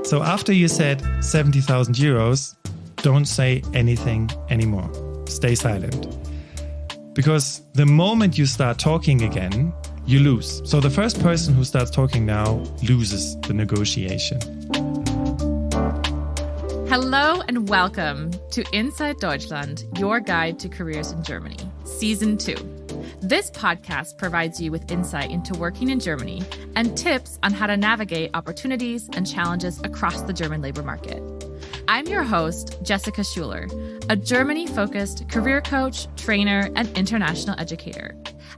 So after you said 70,000 euros, don't say anything anymore. Stay silent. Because the moment you start talking again, you lose. So the first person who starts talking now loses the negotiation. Hello and welcome to Inside Deutschland, your guide to careers in Germany, Season 2. This podcast provides you with insight into working in Germany and tips on how to navigate opportunities and challenges across the German labor market. I'm your host, Jessica Schuler, a Germany-focused career coach, trainer, and international educator.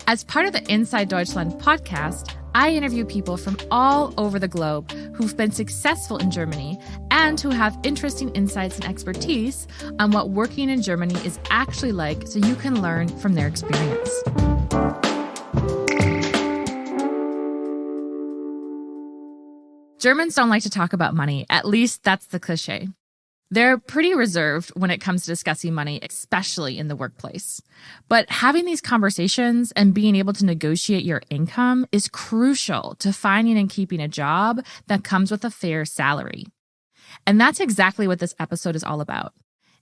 As part of the Inside Deutschland podcast, I interview people from all over the globe who've been successful in Germany and who have interesting insights and expertise on what working in Germany is actually like so you can learn from their experience. Germans don't like to talk about money, at least that's the cliche. They're pretty reserved when it comes to discussing money, especially in the workplace. But having these conversations and being able to negotiate your income is crucial to finding and keeping a job that comes with a fair salary. And that's exactly what this episode is all about.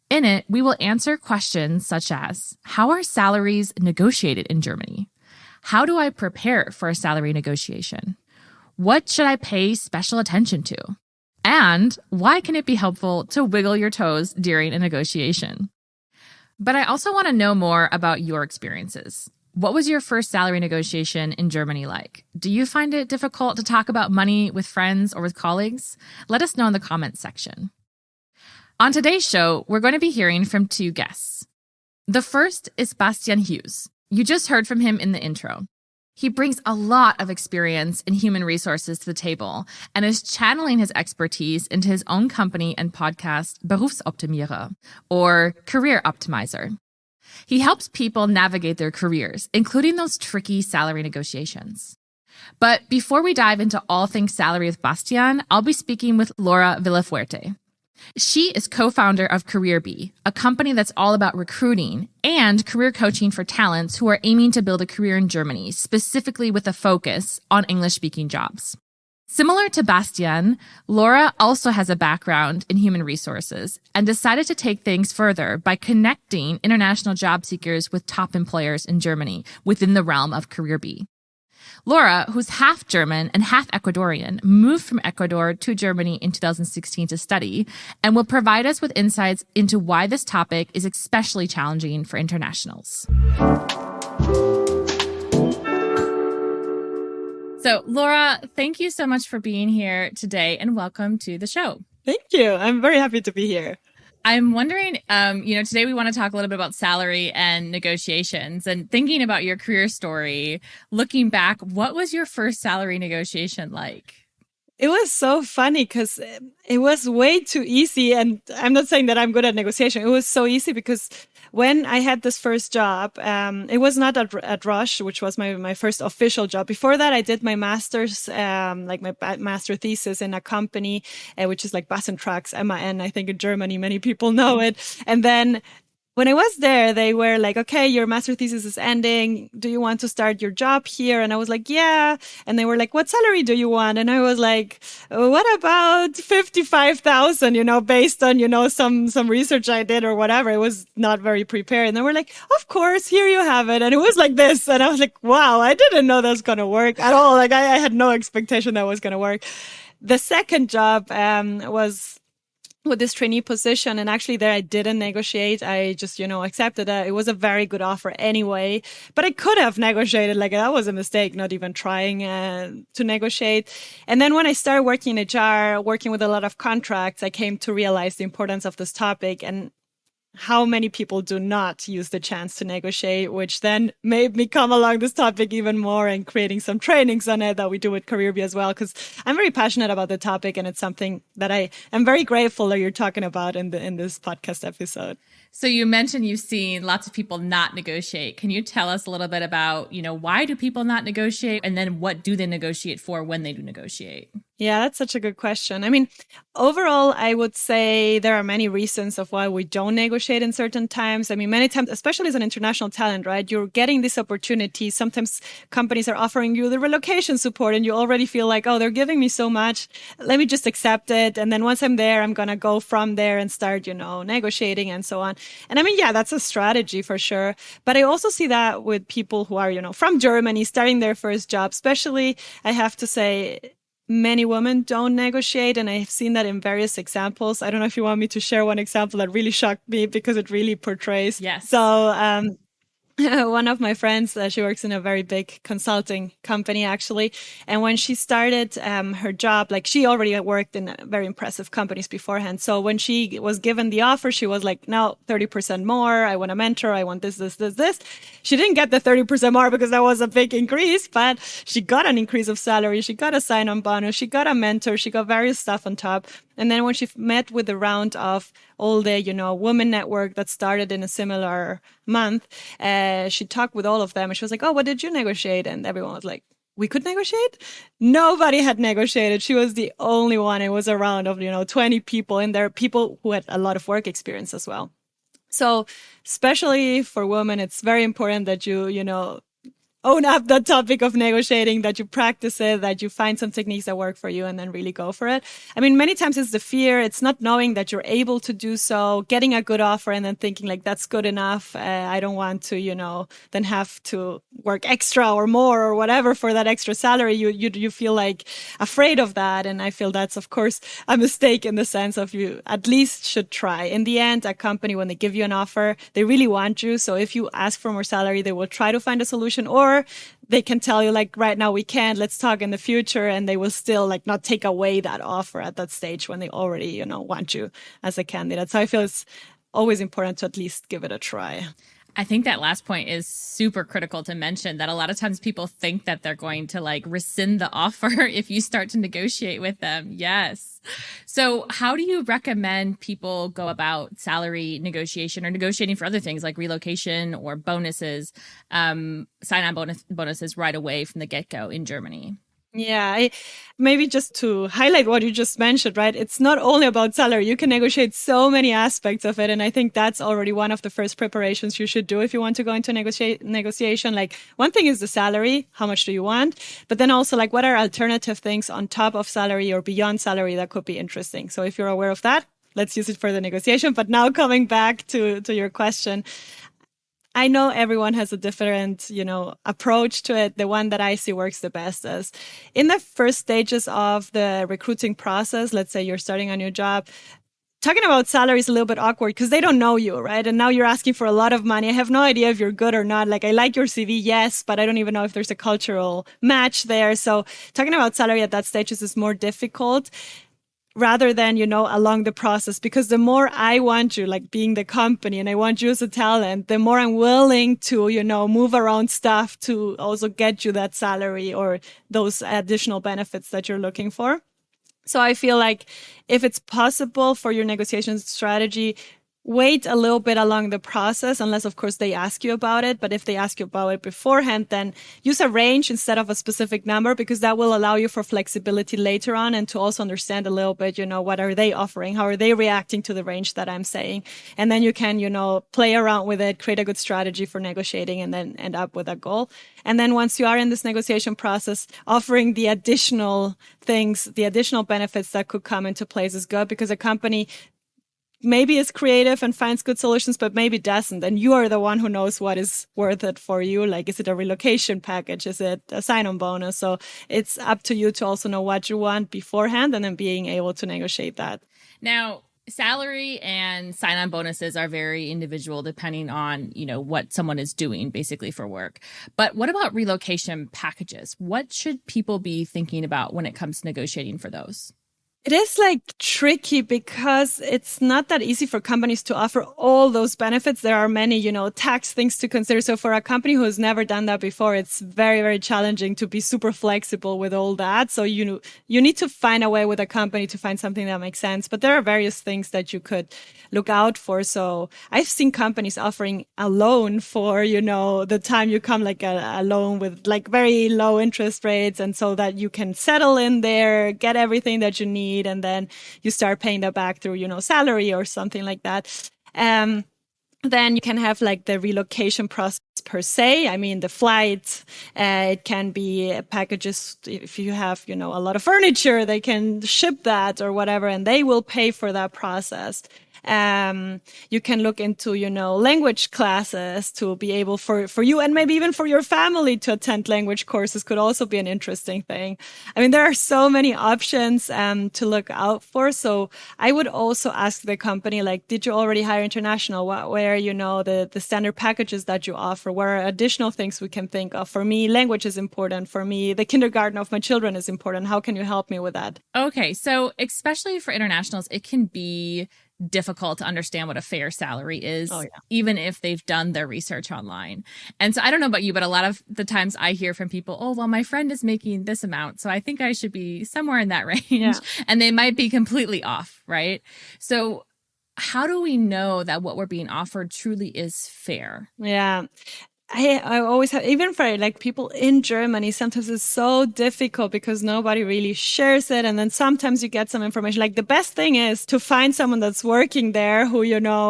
In it, we will answer questions such as, how are salaries negotiated in Germany? How do I prepare for a salary negotiation? What should I pay special attention to? And why can it be helpful to wiggle your toes during a negotiation? But I also want to know more about your experiences. What was your first salary negotiation in Germany like? Do you find it difficult to talk about money with friends or with colleagues? Let us know in the comments section. On today's show, we're going to be hearing from two guests. The first is Bastian Hughes. You just heard from him in the intro. He brings a lot of experience in human resources to the table and is channeling his expertise into his own company and podcast, Berufsoptimierer, or Career Optimizer. He helps people navigate their careers, including those tricky salary negotiations. But before we dive into all things salary with Bastian, I'll be speaking with Laura Villafuerte. She is co-founder of CareerBee, a company that's all about recruiting and career coaching for talents who are aiming to build a career in Germany, specifically with a focus on English-speaking jobs. Similar to Bastian, Laura also has a background in human resources and decided to take things further by connecting international job seekers with top employers in Germany within the realm of CareerBee. Laura, who's half German and half Ecuadorian, moved from Ecuador to Germany in 2016 to study and will provide us with insights into why this topic is especially challenging for internationals. So, Laura, thank you so much for being here today and welcome to the show. Thank you. I'm very happy to be here. I'm wondering, today we want to talk a little bit about salary and negotiations and thinking about your career story. Looking back, what was your first salary negotiation like? It was so funny because it was way too easy. And I'm not saying that I'm good at negotiation. It was so easy because when I had this first job, it was not at Rush, which was my first official job. Before that, I did my master's, my master thesis in a company, which is like bus and trucks, MAN. I think in Germany, many people know it. And then when I was there, they were like, okay, your master thesis is ending. Do you want to start your job here? And I was like, yeah. And they were like, what salary do you want? And I was like, what about 55,000, based on, some research I did or whatever. I was not very prepared. And they were like, of course, here you have it. And it was like this. And I was like, wow, I didn't know that was going to work at all. Like I had no expectation that was going to work. The second job, was with this trainee position. And actually there I didn't negotiate. I just, accepted that. It was a very good offer anyway, but I could have negotiated. Like that was a mistake, not even trying to negotiate. And then when I started working in HR, working with a lot of contracts, I came to realize the importance of this topic and how many people do not use the chance to negotiate, which then made me come along this topic even more and creating some trainings on it that we do with CareerBee as well, because I'm very passionate about the topic and it's something that I am very grateful that you're talking about in this podcast episode. So you mentioned you've seen lots of people not negotiate. Can you tell us a little bit about, why do people not negotiate? And then what do they negotiate for when they do negotiate? Yeah, that's such a good question. I mean, overall, I would say there are many reasons of why we don't negotiate in certain times. I mean, many times, especially as an international talent, right? You're getting this opportunity. Sometimes companies are offering you the relocation support and you already feel like, oh, they're giving me so much. Let me just accept it. And then once I'm there, I'm going to go from there and start, negotiating and so on. And I mean, yeah, that's a strategy for sure. But I also see that with people who are, from Germany, starting their first job, especially, I have to say, many women don't negotiate, and I've seen that in various examples. I don't know if you want me to share one example that really shocked me because it really portrays. Yes. So, one of my friends, she works in a very big consulting company, actually. And when she started her job, like she already worked in very impressive companies beforehand. So when she was given the offer, she was like, no, 30% more. I want a mentor. I want this, this, this, this. She didn't get the 30% more because that was a big increase, but she got an increase of salary. She got a sign-on bonus. She got a mentor. She got various stuff on top. And then when she met with the round of all the, women network that started in a similar month, she talked with all of them and she was like, oh, what did you negotiate? And everyone was like, we could negotiate? Nobody had negotiated. She was the only one. It was a round of, 20 people, and there are people who had a lot of work experience as well. So especially for women, it's very important that you own up that topic of negotiating, that you practice it, that you find some techniques that work for you and then really go for it. I mean, many times it's the fear. It's not knowing that you're able to do so, getting a good offer and then thinking like, that's good enough. I don't want to, then have to work extra or more or whatever for that extra salary. You feel like afraid of that. And I feel that's, of course, a mistake in the sense of you at least should try. In the end, a company, when they give you an offer, they really want you. So if you ask for more salary, they will try to find a solution, or they can tell you like, right now we can't, let's talk in the future. And they will still like not take away that offer at that stage when they already, want you as a candidate. So I feel it's always important to at least give it a try. I think that last point is super critical to mention, that a lot of times people think that they're going to like rescind the offer if you start to negotiate with them. Yes. So how do you recommend people go about salary negotiation or negotiating for other things like relocation or bonuses, sign-on bonuses right away from the get-go in Germany? Yeah, maybe just to highlight what you just mentioned, right? It's not only about salary. You can negotiate so many aspects of it. And I think that's already one of the first preparations you should do if you want to go into negotiation. Like, one thing is the salary. How much do you want? But then also, like, what are alternative things on top of salary or beyond salary that could be interesting? So if you're aware of that, let's use it for the negotiation. But now coming back to your question, I know everyone has a different, approach to it. The one that I see works the best is in the first stages of the recruiting process. Let's say you're starting a new job. Talking about salary is a little bit awkward because they don't know you, right? And now you're asking for a lot of money. I have no idea if you're good or not. Like, I like your CV, yes, but I don't even know if there's a cultural match there. So talking about salary at that stage is more difficult, rather than, along the process, because the more I want you, like being the company, and I want you as a talent, the more I'm willing to, move around stuff to also get you that salary or those additional benefits that you're looking for. So I feel like if it's possible for your negotiation strategy, wait a little bit along the process, unless, of course, they ask you about it. But if they ask you about it beforehand, then use a range instead of a specific number, because that will allow you for flexibility later on and to also understand a little bit, what are they offering? How are they reacting to the range that I'm saying? And then you can, play around with it, create a good strategy for negotiating, and then end up with a goal. And then once you are in this negotiation process, offering the additional things, the additional benefits that could come into place is good, because a company maybe is creative and finds good solutions, but maybe doesn't. And you are the one who knows what is worth it for you. Like, is it a relocation package? Is it a sign-on bonus? So it's up to you to also know what you want beforehand and then being able to negotiate that. Now, salary and sign-on bonuses are very individual depending on, what someone is doing basically for work. But what about relocation packages? What should people be thinking about when it comes to negotiating for those? It is like tricky because it's not that easy for companies to offer all those benefits. There are many, tax things to consider. So for a company who has never done that before, it's very, very challenging to be super flexible with all that. So, you need to find a way with a company to find something that makes sense. But there are various things that you could look out for. So I've seen companies offering a loan for, the time you come, like a loan with like very low interest rates. And so that you can settle in there, get everything that you need, and then you start paying that back through, salary or something like that. Then you can have like the relocation process per se. I mean, the flight, it can be packages. If you have, a lot of furniture, they can ship that or whatever, and they will pay for that process. You can look into, language classes to be able for you and maybe even for your family to attend language courses could also be an interesting thing. I mean, there are so many options, to look out for. So I would also ask the company, like, did you already hire international? Where, the standard packages that you offer? What are additional things we can think of? For me, language is important. For me, the kindergarten of my children is important. How can you help me with that? Okay. So especially for internationals, it can be difficult to understand what a fair salary is, even if they've done their research online. And so I don't know about you, but a lot of the times I hear from people, oh, well, my friend is making this amount, so I think I should be somewhere in that range. Yeah. And they might be completely off, right? So how do we know that what we're being offered truly is fair? Yeah. I always have, even for like people in Germany, sometimes it's so difficult because nobody really shares it. And then sometimes you get some information. Like the best thing is to find someone that's working there who,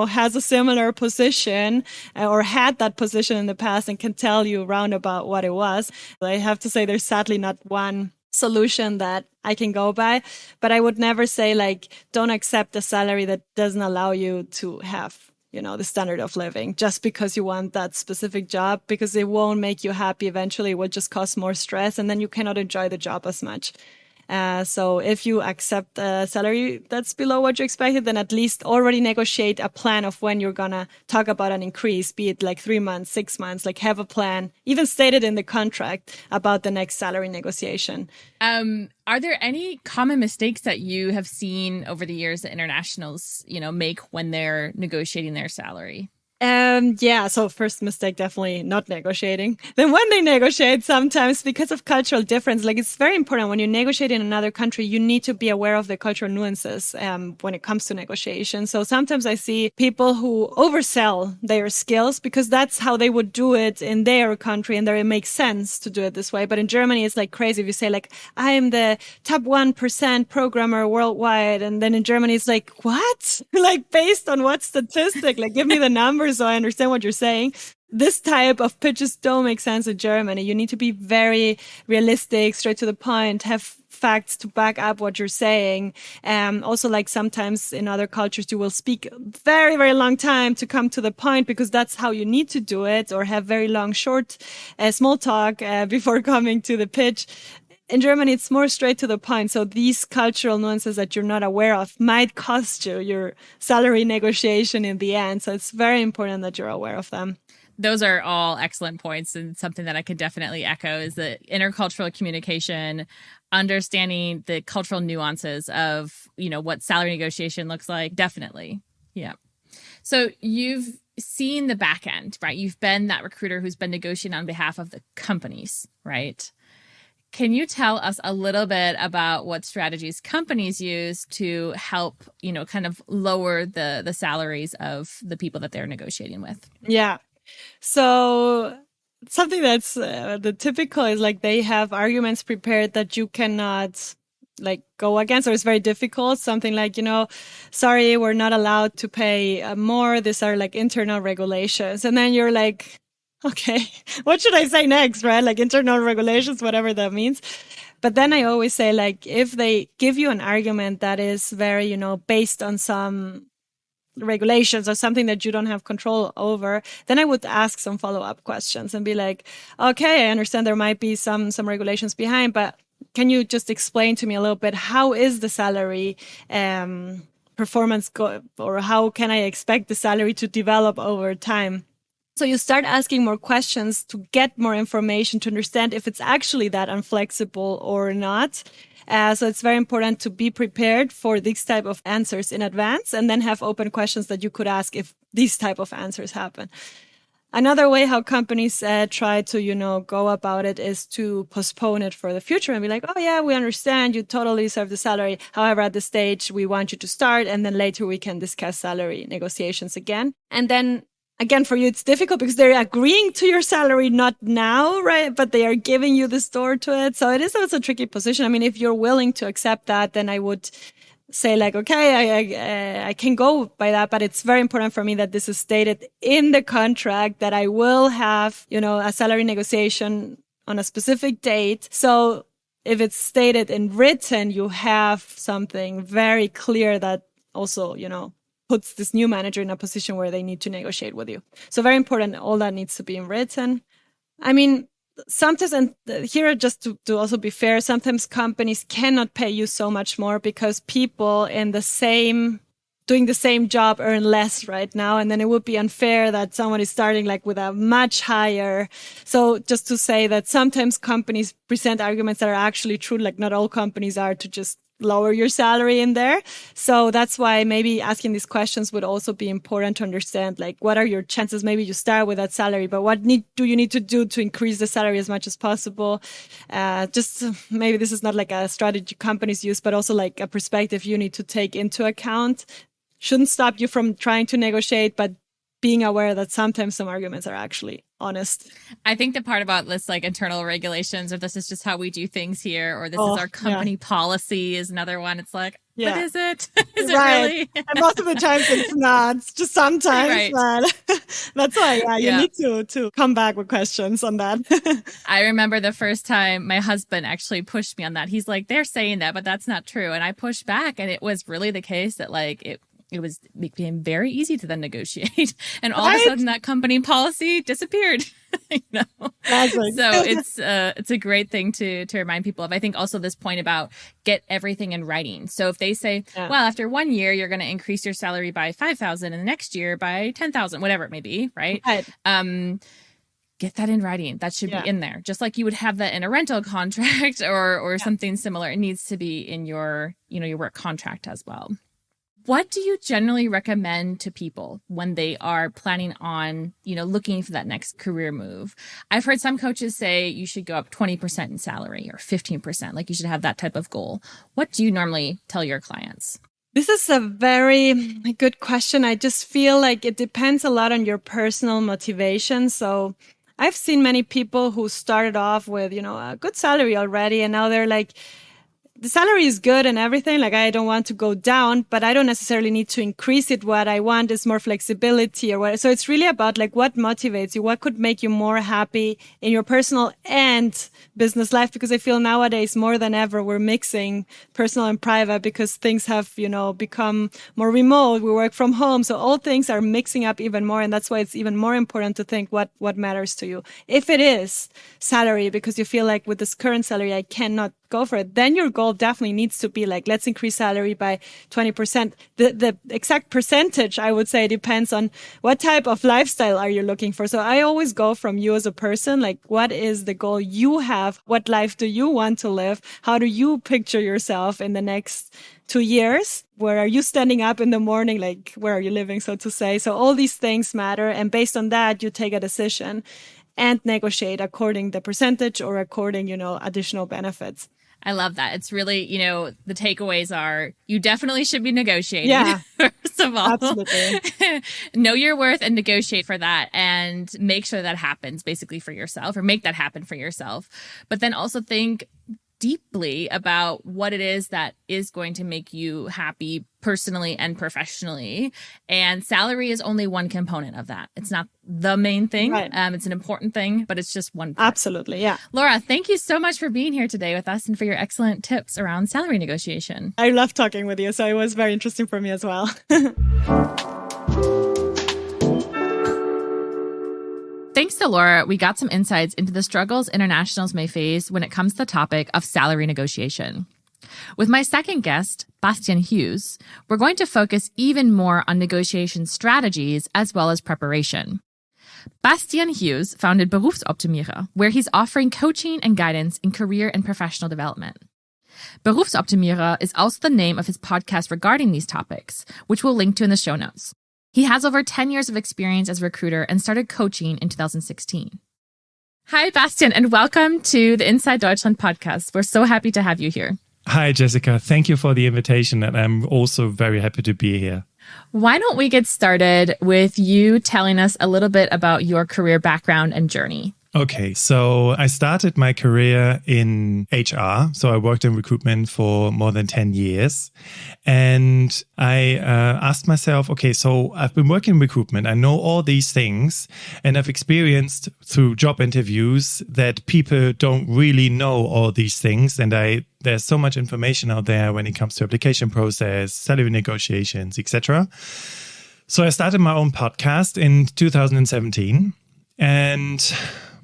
has a similar position or had that position in the past and can tell you roundabout what it was. I have to say there's sadly not one solution that I can go by, but I would never say like, don't accept a salary that doesn't allow you to have the standard of living just because you want that specific job, because it won't make you happy. Eventually, it will just cause more stress and then you cannot enjoy the job as much. So if you accept a salary that's below what you expected, then at least already negotiate a plan of when you're going to talk about an increase, be it like 3 months, 6 months, like have a plan, even stated in the contract about the next salary negotiation. Are there any common mistakes that you have seen over the years that internationals, make when they're negotiating their salary? So first mistake, definitely not negotiating. Then when they negotiate, sometimes because of cultural difference, like it's very important when you negotiate in another country, you need to be aware of the cultural nuances, when it comes to negotiation. So sometimes I see people who oversell their skills because that's how they would do it in their country and there it makes sense to do it this way. But in Germany, it's like crazy. If you say like, I am the top 1% programmer worldwide. And then in Germany, it's like, what? Like based on what statistic? Like give me the numbers so I understand what you're saying. This type of pitches don't make sense in Germany. You need to be very realistic, straight to the point, have facts to back up what you're saying. Also, like sometimes in other cultures, you will speak very, very long time to come to the point because that's how you need to do it, or have very long, short, small talk before coming to the pitch. In Germany, it's more straight to the point. So these cultural nuances that you're not aware of might cost you your salary negotiation in the end. So it's very important that you're aware of them. Those are all excellent points, and something that I could definitely echo is the intercultural communication, understanding the cultural nuances of, what salary negotiation looks like. Definitely. Yeah. So you've seen the back end, right? You've been that recruiter who's been negotiating on behalf of the companies, right? Can you tell us a little bit about what strategies companies use to help, kind of lower the salaries of the people that they're negotiating with? Yeah. So something that's the typical is like they have arguments prepared that you cannot like go against, or it's very difficult. Something like, sorry, we're not allowed to pay more. These are like internal regulations. And then you're like, okay, what should I say next, right? Like internal regulations, whatever that means. But then I always say, like, if they give you an argument that is very, based on some regulations or something that you don't have control over, then I would ask some follow-up questions and be like, okay, I understand there might be some regulations behind, but can you just explain to me a little bit, how is the salary performance or how can I expect the salary to develop over time? So you start asking more questions to get more information to understand if it's actually that unflexible or not. So it's very important to be prepared for these type of answers in advance and then have open questions that you could ask if these type of answers happen. Another way how companies try to, go about it is to postpone it for the future and be like, oh yeah, we understand you totally deserve the salary. However, at this stage, we want you to start and then later we can discuss salary negotiations again. And then again, for you, it's difficult because they're agreeing to your salary, not now, right? But they are giving you the door to it. So it is also a tricky position. I mean, if you're willing to accept that, then I would say like, okay, I can go by that, but it's very important for me that this is stated in the contract that I will have, a salary negotiation on a specific date. So if it's stated in written, you have something very clear that also, puts this new manager in a position where they need to negotiate with you. So very important, all that needs to be in written. I mean, sometimes, and here just to also be fair, sometimes companies cannot pay you so much more because people in doing the same job earn less right now. And then it would be unfair that someone is starting like with a much higher. So just to say that sometimes companies present arguments that are actually true, like not all companies are to just lower your salary in there. So that's why maybe asking these questions would also be important to understand, like, what are your chances? Maybe you start with that salary, but what do you need to do to increase the salary as much as possible? Just maybe this is not like a strategy companies use, but also like a perspective you need to take into account. Shouldn't stop you from trying to negotiate, but being aware that sometimes some arguments are actually honest. I think the part about this, like internal regulations, or this is just how we do things here, or this is our company policy is another one. It's like, but is it? Is it really? And most of the times it's not. It's just sometimes. But that's why you need to come back with questions on that. I remember the first time my husband actually pushed me on that. He's like, they're saying that, but that's not true. And I pushed back, and it was really the case that like it became very easy to then negotiate. And all of a sudden that company policy disappeared. Exactly. So it's a great thing to remind people of. I think also this point about get everything in writing. So if they say, well, after 1 year, you're going to increase your salary by 5,000 and the next year by 10,000, whatever it may be. Right. Get that in writing. That should be in there. Just like you would have that in a rental contract or something similar. It needs to be in your work contract as well. What do you generally recommend to people when they are planning on, looking for that next career move? I've heard some coaches say you should go up 20% in salary or 15%, like you should have that type of goal. What do you normally tell your clients? This is a very good question. I just feel like it depends a lot on your personal motivation. So I've seen many people who started off with, a good salary already, and now they're like, the salary is good and everything. Like, I don't want to go down, but I don't necessarily need to increase it. What I want is more flexibility or what. So it's really about like what motivates you, what could make you more happy in your personal and business life. Because I feel nowadays more than ever, we're mixing personal and private because things have, become more remote. We work from home. So all things are mixing up even more. And that's why it's even more important to think what matters to you. If it is salary, because you feel like with this current salary, I cannot go for it, then your goal definitely needs to be like, let's increase salary by 20%. The exact percentage, I would say, depends on what type of lifestyle are you looking for. So I always go from you as a person, like, what is the goal you have? What life do you want to live? How do you picture yourself in the next 2 years? Where are you standing up in the morning? Like, where are you living, so to say? So all these things matter. And based on that, you take a decision and negotiate according the percentage or according, additional benefits. I love that. It's really, the takeaways are you definitely should be negotiating. Yeah. First of all, absolutely. Know your worth and negotiate for that and make sure that happens basically for yourself, or make that happen for yourself. But then also think deeply about what it is that is going to make you happy personally and professionally. And salary is only one component of that. It's not the main thing. Right. It's an important thing, but it's just one part. Absolutely. Yeah. Laura, thank you so much for being here today with us and for your excellent tips around salary negotiation. I love talking with you. So it was very interesting for me as well. Thanks to Laura, we got some insights into the struggles internationals may face when it comes to the topic of salary negotiation. With my second guest, Bastian Hughes, we're going to focus even more on negotiation strategies as well as preparation. Bastian Hughes founded Berufsoptimierer, where he's offering coaching and guidance in career and professional development. Berufsoptimierer is also the name of his podcast regarding these topics, which we'll link to in the show notes. He has over 10 years of experience as a recruiter and started coaching in 2016. Hi, Bastian, and welcome to the Inside Deutschland podcast. We're so happy to have you here. Hi, Jessica. Thank you for the invitation, and I'm also very happy to be here. Why don't we get started with you telling us a little bit about your career background and journey? Okay, so I started my career in HR. So I worked in recruitment for more than 10 years. And I asked myself, okay, so I've been working in recruitment. I know all these things. And I've experienced through job interviews that people don't really know all these things. And there's so much information out there when it comes to application process, salary negotiations, etc. So I started my own podcast in 2017. And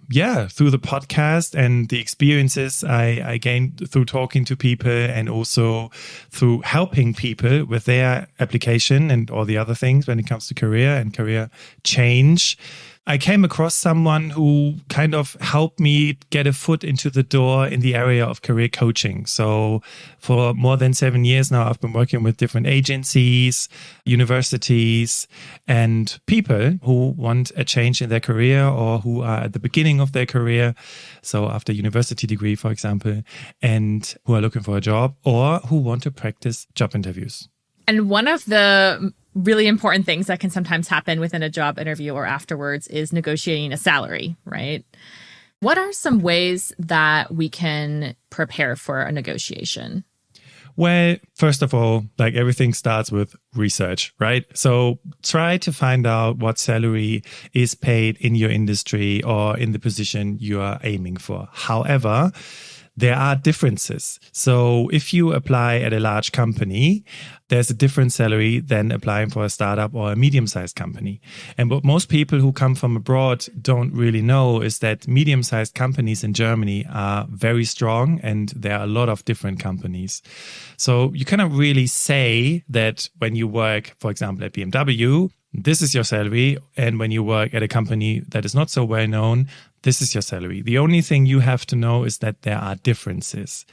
yeah, through the podcast and the experiences I gained through talking to people and also through helping people with their application and all the other things when it comes to career and career change, I came across someone who kind of helped me get a foot into the door in the area of career coaching. So for more than 7 years now, I've been working with different agencies, universities, and people who want a change in their career or who are at the beginning of their career. So after university degree, for example, and who are looking for a job or who want to practice job interviews. And one of the really important things that can sometimes happen within a job interview or afterwards is negotiating a salary, right? What are some ways that we can prepare for a negotiation? Well, first of all, like everything starts with research, right? So try to find out what salary is paid in your industry or in the position you are aiming for. However, there are differences. So if you apply at a large company, there's a different salary than applying for a startup or a medium-sized company. And what most people who come from abroad don't really know is that medium-sized companies in Germany are very strong and there are a lot of different companies. So you cannot really say that when you work, for example, at BMW, this is your salary. And when you work at a company that is not so well known, this is your salary. The only thing you have to know is that there are differences.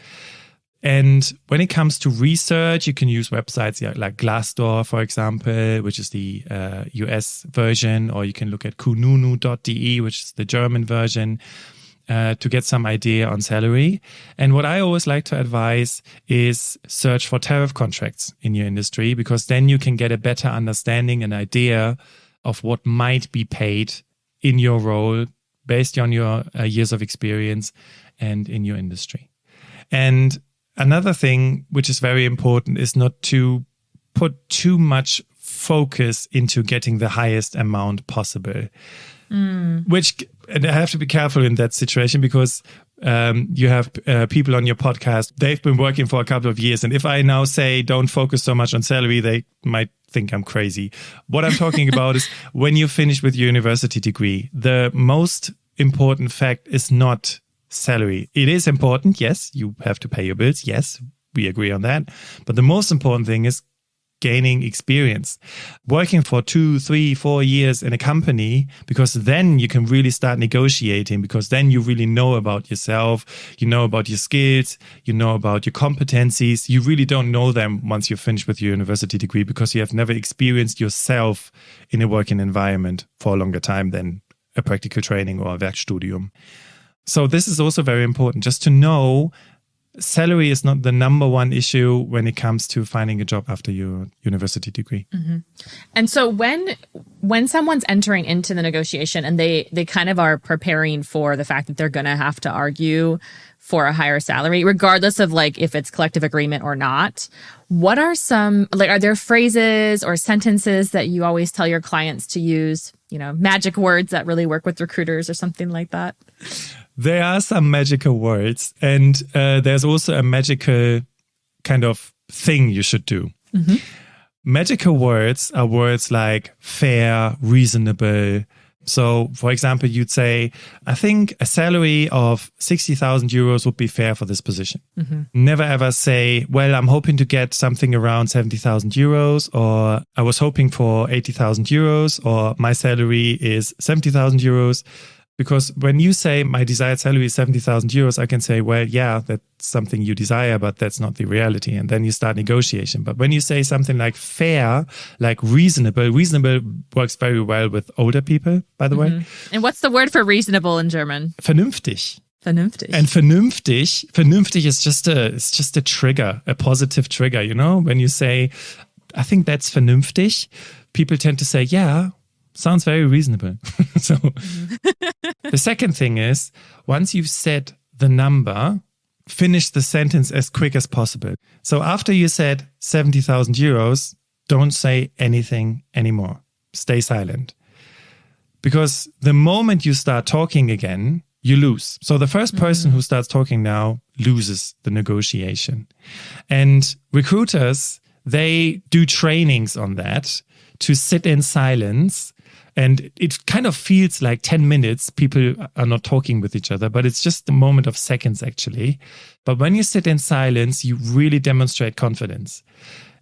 And when it comes to research, you can use websites like Glassdoor, for example, which is the US version, or you can look at kununu.de, which is the German version, to get some idea on salary. And what I always like to advise is search for tariff contracts in your industry, because then you can get a better understanding and idea of what might be paid in your role based on your years of experience and in your industry. And another thing which is very important is not to put too much focus into getting the highest amount possible. Which, and I have to be careful in that situation because you have people on your podcast, they've been working for a couple of years. And if I now say don't focus so much on salary, they might think I'm crazy. What I'm talking about is when you finish with your university degree, the most important fact is not salary. It is important. Yes, you have to pay your bills. Yes, we agree on that. But the most important thing is gaining experience, working for 2, 3, 4 years in a company, because then you can really start negotiating, because then you really know about yourself, you know about your skills, you know about your competencies. You really don't know them once you're finished with your university degree because you have never experienced yourself in a working environment for a longer time than a practical training or a Werkstudium. So this is also very important, just to know salary is not the number one issue when it comes to finding a job after your university degree. Mm-hmm. And so when someone's entering into the negotiation and they kind of are preparing for the fact that they're going to have to argue for a higher salary, regardless of like if it's collective agreement or not, what are some, like, are there phrases or sentences that you always tell your clients to use, you know, magic words that really work with recruiters or something like that? There are some magical words, and there's also a magical kind of thing you should do. Mm-hmm. Magical words are words like fair, reasonable, So, for example, you'd say, I think a salary of 60,000 euros would be fair for this position. Never ever say, well, I'm hoping to get something around 70,000 euros, or I was hoping for 80,000 euros, or my salary is 70,000 euros. Because when you say my desired salary is 70,000 euros, I can say, well, yeah, that's something you desire, but that's not the reality. And then you start negotiation. But when you say something like fair, like reasonable works very well with older people, by the way. And what's the word for reasonable in German? Vernünftig. Vernünftig. And vernünftig is just a trigger, a positive trigger, you know? When you say, I think that's vernünftig, people tend to say, yeah, sounds very reasonable. So the second thing is, once you've said the number, finish the sentence as quick as possible. So after you said 70,000 euros, don't say anything anymore. Stay silent. Because the moment you start talking again, you lose. So the first person who starts talking now loses the negotiation. And recruiters, they do trainings on that to sit in silence. And it kind of feels like 10 minutes, people are not talking with each other, but it's just a moment of seconds actually. But when you sit in silence, you really demonstrate confidence.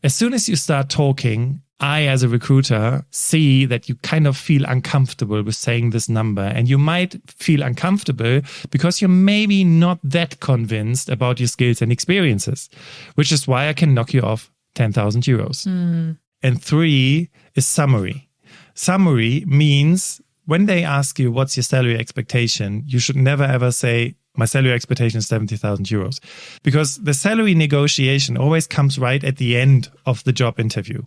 As soon as you start talking, I, as a recruiter, see that you kind of feel uncomfortable with saying this number. And you might feel uncomfortable because you're maybe not that convinced about your skills and experiences, which is why I can knock you off 10,000 euros. And 3 is summary. Summary means when they ask you what's your salary expectation, you should never ever say, my salary expectation is 70,000 euros. Because the salary negotiation always comes right at the end of the job interview.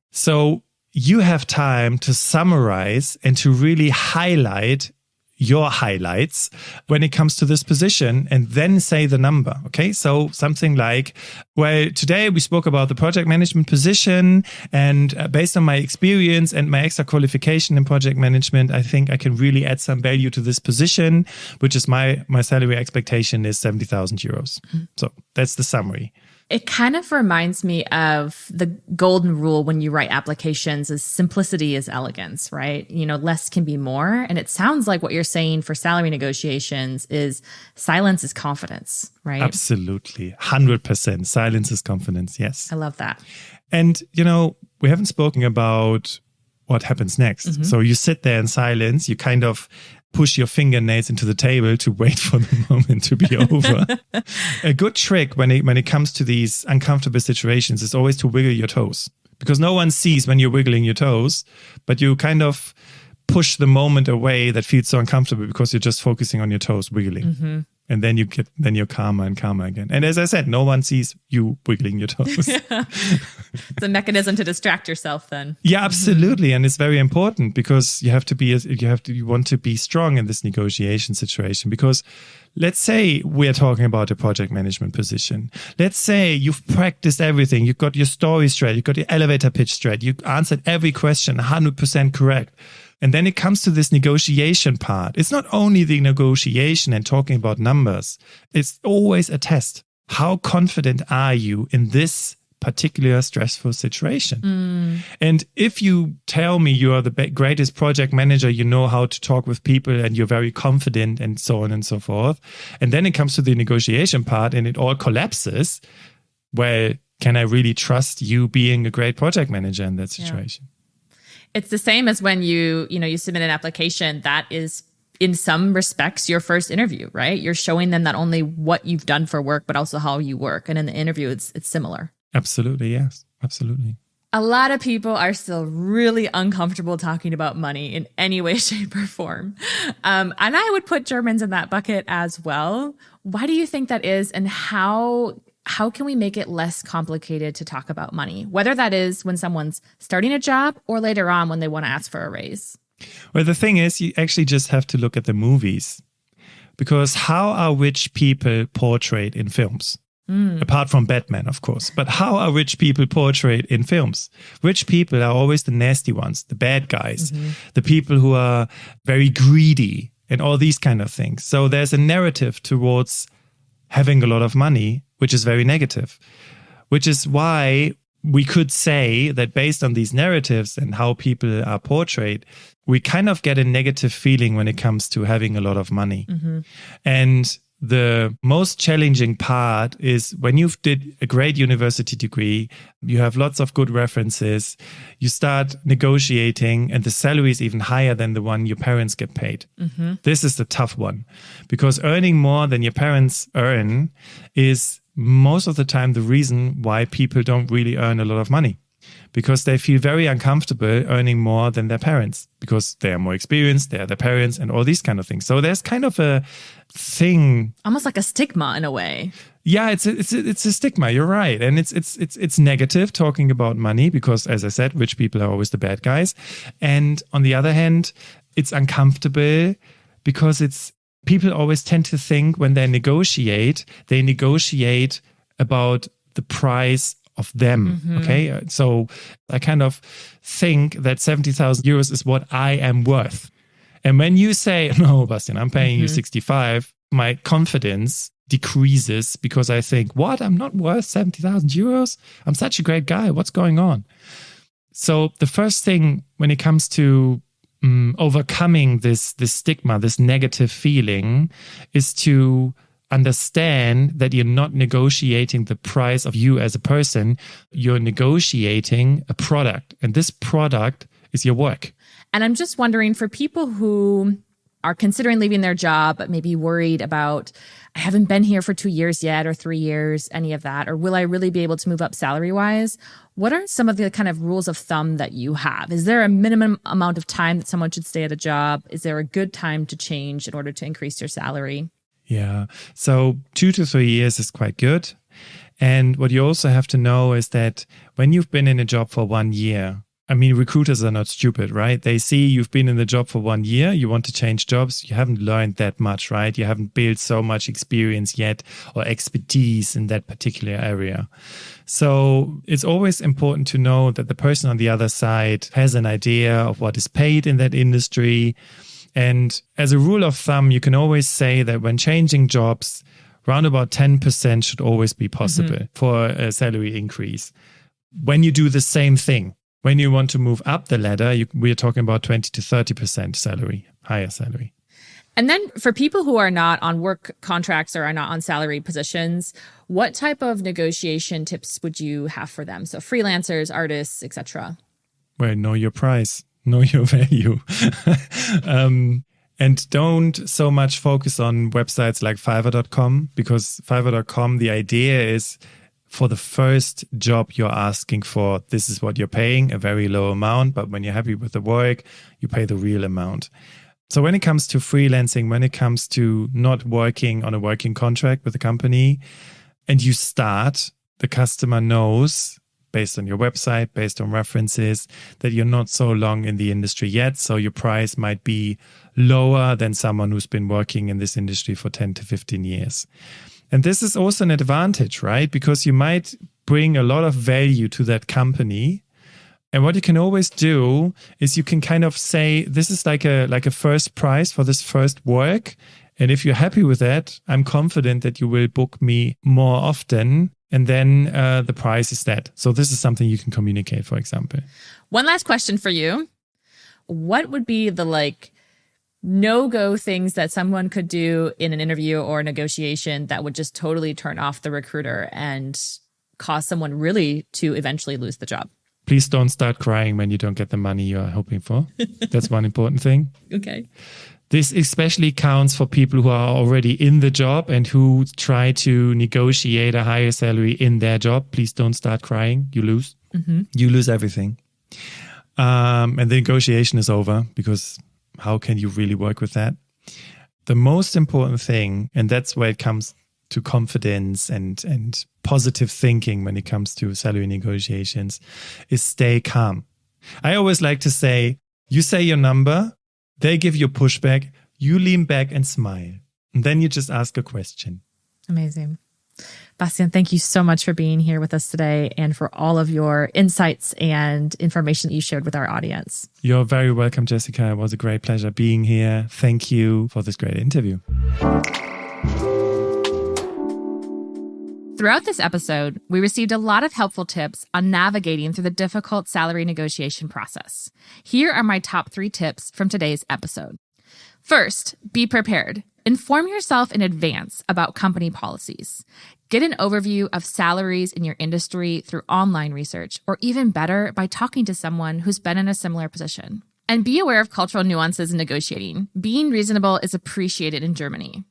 So you have time to summarize and to really highlight your highlights when it comes to this position and then say the number. Okay. So something like, well, today we spoke about the project management position, and based on my experience and my extra qualification in project management, I think I can really add some value to this position, which is my salary expectation is 70,000 euros. So that's the summary. It kind of reminds me of the golden rule when you write applications is simplicity is elegance, right? You know, less can be more. And it sounds like what you're saying for salary negotiations is silence is confidence, right? Absolutely. 100%. Silence is confidence. Yes. I love that. And, you know, we haven't spoken about what happens next. So you sit there in silence, you kind of push your fingernails into the table to wait for the moment to be over. A good trick when it comes to these uncomfortable situations is always to wiggle your toes, because no one sees when you're wiggling your toes, but you kind of push the moment away that feels so uncomfortable because you're just focusing on your toes wiggling. And then you're calmer and calmer again. And as I said, no one sees you wiggling your toes. It's a mechanism to distract yourself then. Yeah, absolutely. And it's very important because you want to be strong in this negotiation situation. Because let's say we're talking about a project management position. Let's say you've practiced everything. You've got your story straight. You've got your elevator pitch straight. You answered every question 100% correct. And then it comes to this negotiation part. It's not only the negotiation and talking about numbers. It's always a test. How confident are you in this particular stressful situation? And if you tell me you are the greatest project manager, you know how to talk with people and you're very confident and so on and so forth, and then it comes to the negotiation part and it all collapses, well, can I really trust you being a great project manager in that situation? It's the same as when you submit an application that is in some respects your first interview, right? You're showing them not only what you've done for work, but also how you work. And in the interview, it's similar. Absolutely. Yes, absolutely. A lot of people are still really uncomfortable talking about money in any way, shape, or form. And I would put Germans in that bucket as well. Why do you think that is? And how can we make it less complicated to talk about money, whether that is when someone's starting a job or later on when they want to ask for a raise? Well, the thing is, you actually just have to look at the movies, because how are rich people portrayed in films? Apart from Batman, of course. But how are rich people portrayed in films? Rich people are always the nasty ones, the bad guys, the people who are very greedy and all these kind of things. So there's a narrative towards having a lot of money, which is very negative, which is why we could say that based on these narratives and how people are portrayed, we kind of get a negative feeling when it comes to having a lot of money. And the most challenging part is when you've did a great university degree, you have lots of good references, you start negotiating and the salary is even higher than the one your parents get paid. This is the tough one, because earning more than your parents earn is most of the time the reason why people don't really earn a lot of money, because they feel very uncomfortable earning more than their parents because they are more experienced, they are their parents and all these kind of things. So there's kind of a thing, almost like a stigma in a way. Yeah, it's a stigma. You're right, and it's negative talking about money because, as I said, rich people are always the bad guys. And on the other hand, it's uncomfortable because people always tend to think when they negotiate about the price of them. Okay. So I kind of think that 70,000 euros is what I am worth. And when you say, no, Bastian, I'm paying you 65, my confidence decreases because I think, what? I'm not worth 70,000 euros? I'm such a great guy. What's going on? So the first thing when it comes to overcoming this stigma, this negative feeling, is to understand that you're not negotiating the price of you as a person. You're negotiating a product, and this product is your work. And I'm just wondering, for people who are considering leaving their job, but maybe worried about, I haven't been here for 2 years yet or 3 years, any of that, or will I really be able to move up salary-wise? What are some of the kind of rules of thumb that you have? Is there a minimum amount of time that someone should stay at a job? Is there a good time to change in order to increase your salary? Yeah. So 2 to 3 years is quite good. And what you also have to know is that when you've been in a job for 1 year, I mean, recruiters are not stupid, right? They see you've been in the job for 1 year, you want to change jobs, you haven't learned that much, right? You haven't built so much experience yet or expertise in that particular area. So it's always important to know that the person on the other side has an idea of what is paid in that industry. And as a rule of thumb, you can always say that when changing jobs, around about 10% should always be possible for a salary increase. When you do the same thing, when you want to move up the ladder, we're talking about 20 to 30% salary, higher salary. And then for people who are not on work contracts or are not on salary positions, what type of negotiation tips would you have for them? So freelancers, artists, etc. Well, know your price, know your value. And don't so much focus on websites like Fiverr.com, because Fiverr.com, the idea is for the first job you're asking for, this is what you're paying, a very low amount. But when you're happy with the work, you pay the real amount. So when it comes to freelancing, when it comes to not working on a working contract with a company, and you start, the customer knows, based on your website, based on references, that you're not so long in the industry yet. So your price might be lower than someone who's been working in this industry for 10 to 15 years. And this is also an advantage, right? Because you might bring a lot of value to that company. And what you can always do is you can kind of say, this is like a first price for this first work. And if you're happy with that, I'm confident that you will book me more often. And then the price is that. So this is something you can communicate, for example. One last question for you. What would be the no-go things that someone could do in an interview or a negotiation that would just totally turn off the recruiter and cause someone really to eventually lose the job? Please don't start crying when you don't get the money you're hoping for. That's one important thing. Okay. This especially counts for people who are already in the job and who try to negotiate a higher salary in their job. Please don't start crying. You lose. You lose everything. And the negotiation is over, because how can you really work with that? The most important thing, and that's where it comes to confidence and positive thinking when it comes to salary negotiations, is stay calm. I always like to say, you say your number, they give you pushback, you lean back and smile. And then you just ask a question. Amazing. Bastian, thank you so much for being here with us today and for all of your insights and information that you shared with our audience. You're very welcome, Jessica. It was a great pleasure being here. Thank you for this great interview. Throughout this episode, we received a lot of helpful tips on navigating through the difficult salary negotiation process. Here are my top 3 tips from today's episode. First, be prepared. Inform yourself in advance about company policies. Get an overview of salaries in your industry through online research, or even better, by talking to someone who's been in a similar position. And be aware of cultural nuances in negotiating. Being reasonable is appreciated in Germany.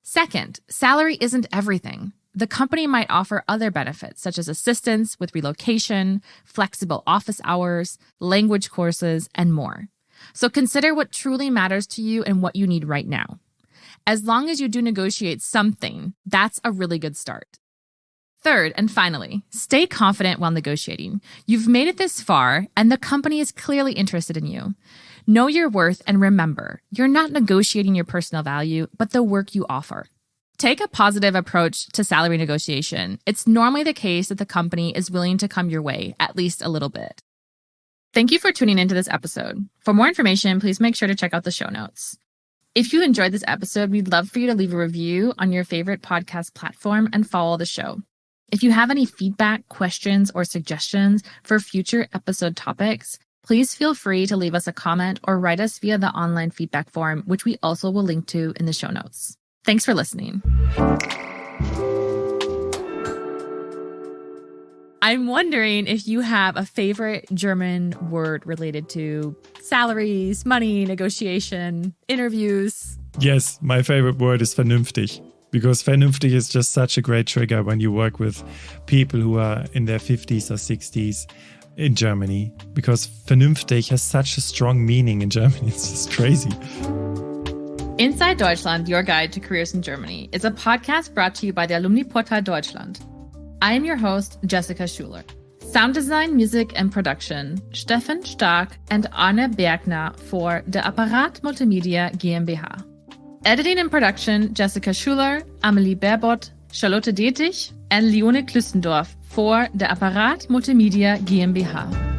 Second, salary isn't everything. The company might offer other benefits, such as assistance with relocation, flexible office hours, language courses, and more. So consider what truly matters to you and what you need right now. As long as you do negotiate something, that's a really good start. Third, and finally, stay confident while negotiating. You've made it this far, and the company is clearly interested in you. Know your worth, and remember, you're not negotiating your personal value, but the work you offer. Take a positive approach to salary negotiation. It's normally the case that the company is willing to come your way, at least a little bit. Thank you for tuning into this episode. For more information, please make sure to check out the show notes. If you enjoyed this episode, we'd love for you to leave a review on your favorite podcast platform and follow the show. If you have any feedback, questions, or suggestions for future episode topics, please feel free to leave us a comment or write us via the online feedback form, which we also will link to in the show notes. Thanks for listening. I'm wondering if you have a favorite German word related to salaries, money, negotiation, interviews. Yes, my favorite word is vernünftig, because vernünftig is just such a great trigger when you work with people who are in their 50s or 60s in Germany, because vernünftig has such a strong meaning in Germany. It's just crazy. Inside Deutschland, Your Guide to Careers in Germany is a podcast brought to you by the Alumni Portal Deutschland. I am your host, Jessica Schuler. Sound design, music, and production, Steffen Stark and Arne Bergner for Der Apparat Multimedia GmbH. Editing and production, Jessica Schuler, Amelie Berbot, Charlotte Dettich, and Leone Klüstendorf for Der Apparat Multimedia GmbH.